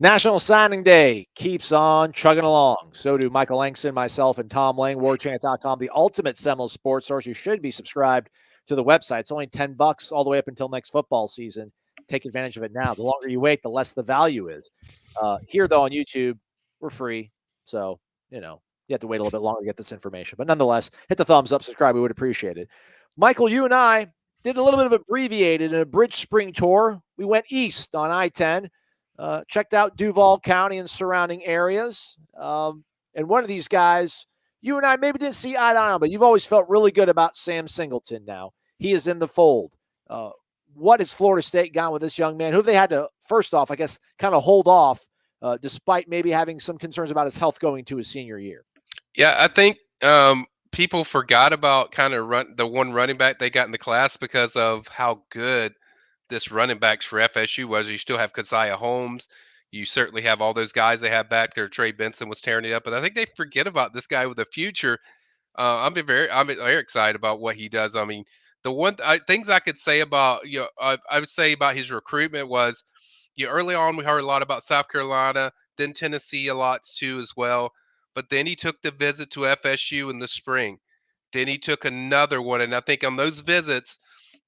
National Signing Day keeps on chugging along. So do Michael Langston, myself, and Tom Lang. Warchant.com, the ultimate Seminoles sports source. You should be subscribed to the website. It's only $10 all the way up until next football season. Take advantage of it now. The longer you wait, the less the value is. Here, though, on YouTube, we're free. So, you have to wait a little bit longer to get this information. But nonetheless, hit the thumbs up, subscribe. We would appreciate it. Michael, you and I did a little bit of abbreviated and a bridge spring tour. We went east on I-10. Checked out Duval County and surrounding areas. And one of these guys, you and I maybe didn't see eye to eye on, but you've always felt really good about Sam Singleton now. He is in the fold. What has Florida State gone with this young man? Who have they had to, first off, I guess, kind of hold off, despite maybe having some concerns about his health going to his senior year? Yeah, I think people forgot about kind of the one running back they got in the class because of how good this running backs for FSU was. You still have Keziah Holmes. You certainly have all those guys they have back there. Trey Benson was tearing it up, but I think they forget about this guy with a future. I'm very excited about what he does. I mean, things I could say about I would say about his recruitment was, early on we heard a lot about South Carolina, then Tennessee a lot too as well. But then he took the visit to FSU in the spring. Then he took another one, and I think on those visits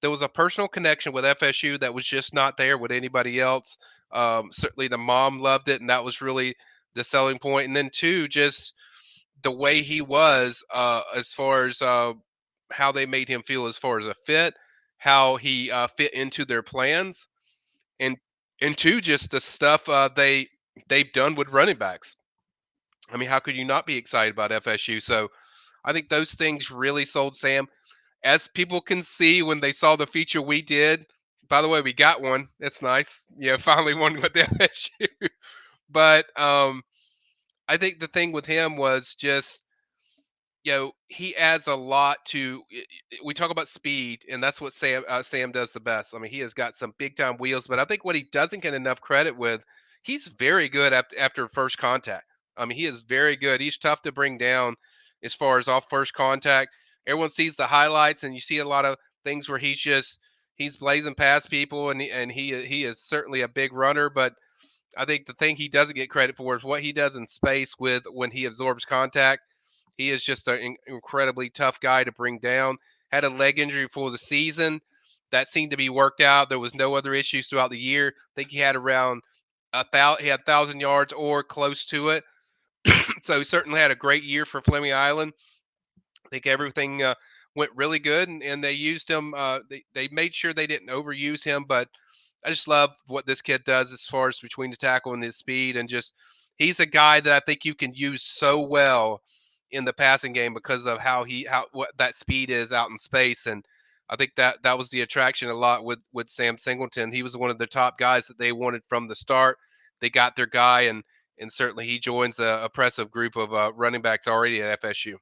there was a personal connection with FSU that was just not there with anybody else. Certainly the mom loved it, and that was really the selling point. And then two, just the way he was as far as how they made him feel as far as a fit, how he fit into their plans, and two, just the stuff they've done with running backs. I mean, how could you not be excited about FSU? So I think those things really sold Sam. As people can see when they saw the feature we did, by the way, we got one. It's nice. Yeah, finally one with the FSU. But I think the thing with him was just, he adds a lot to. We talk about speed, and that's what Sam does the best. I mean, he has got some big time wheels, but I think what he doesn't get enough credit with, he's very good after first contact. I mean, he is very good. He's tough to bring down as far as off first contact. Everyone sees the highlights, and you see a lot of things where he's blazing past people, and he is certainly a big runner, but I think the thing he doesn't get credit for is what he does in space with when he absorbs contact. He is just an incredibly tough guy to bring down. Had a leg injury for the season. That seemed to be worked out. There was no other issues throughout the year. I think he had around he had 1,000 yards or close to it. So he certainly had a great year for Fleming Island. I think everything went really good, and they used him. They made sure they didn't overuse him, but I just love what this kid does as far as between the tackle and his speed, and just he's a guy that I think you can use so well in the passing game because of how what that speed is out in space. And I think that was the attraction a lot with Sam Singleton. He was one of the top guys that they wanted from the start. They got their guy, and certainly he joins a impressive group of running backs already at FSU.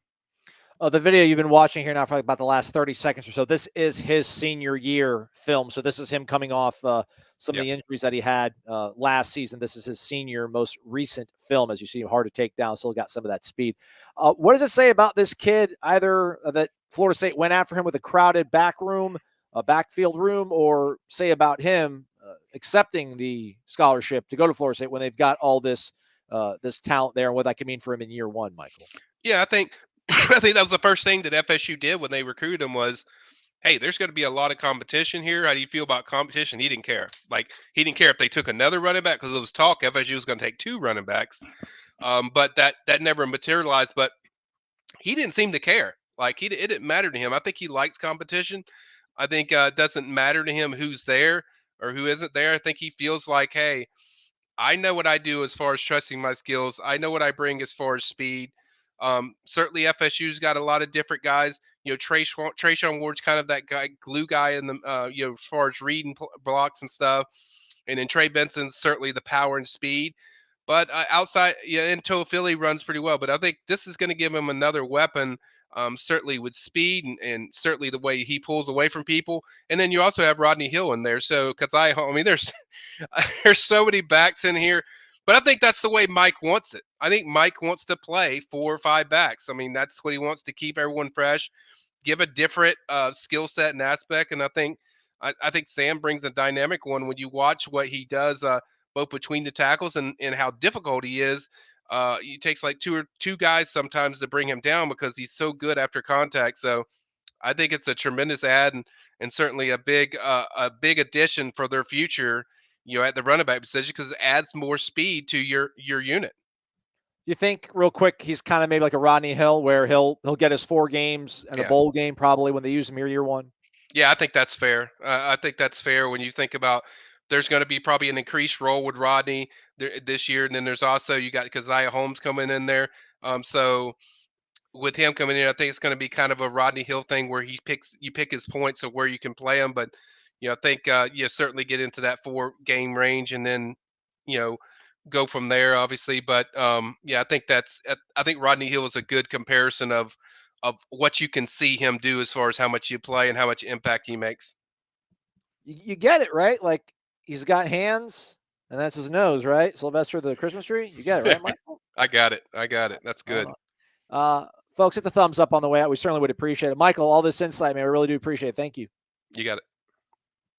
The video you've been watching here now for about the last 30 seconds or so, this is his senior year film. So this is him coming off some of Yeah. the injuries that he had last season. This is his senior most recent film. As you see, hard to take down, still got some of that speed. What does it say about this kid, either that Florida State went after him with a crowded back room, a backfield room, or say about him accepting the scholarship to go to Florida State when they've got all this this talent there, and what that can mean for him in year one, Michael? Yeah, I think I think that was the first thing that FSU did when they recruited him was, hey, there's going to be a lot of competition here. How do you feel about competition? He didn't care. Like he didn't care if they took another running back because it was talk FSU was going to take two running backs, but that never materialized. But he didn't seem to care. Like it didn't matter to him. I think he likes competition. I think it doesn't matter to him who's there or who isn't there. I think he feels like, hey, I know what I do as far as trusting my skills. I know what I bring as far as speed. Certainly, FSU's got a lot of different guys. Trayshawn Ward's kind of that guy, glue guy in the, as far as reading blocks and stuff. And then Trey Benson's certainly the power and speed. But outside, yeah, and Philly runs pretty well. But I think this is going to give him another weapon, certainly with speed and certainly the way he pulls away from people. And then you also have Rodney Hill in there. So, because I mean, there's there's so many backs in here. But I think that's the way Mike wants it. I think Mike wants to play 4 or 5 backs. I mean, that's what he wants to keep everyone fresh, give a different skill set and aspect. And I think Sam brings a dynamic one when you watch what he does. both between the tackles and how difficult he is. It takes like two guys sometimes to bring him down because he's so good after contact. So I think it's a tremendous add and certainly a big addition for their future. At the running back position because it adds more speed to your unit. You think real quick he's kind of maybe like a Rodney Hill where he'll get his 4 games and a Yeah. bowl game probably when they use him year one? Yeah, I think that's fair. I think that's fair when you think about there's going to be probably an increased role with Rodney this year, and then there's also you got Keziah Holmes coming in there. So with him coming in, I think it's going to be kind of a Rodney Hill thing where you pick his points of where you can play him. But I think you certainly get into that 4 game range, and then you know go from there, obviously. But yeah, I think Rodney Hill is a good comparison of what you can see him do as far as how much you play and how much impact he makes. You get it, right? Like he's got hands and that's his nose, right? Sylvester the Christmas tree. You get it, right, Michael? I got it. I got it. That's Right good. on. Folks, hit the thumbs up on the way out. We certainly would appreciate it. Michael, all this insight, man, we really do appreciate it. Thank you. You got it.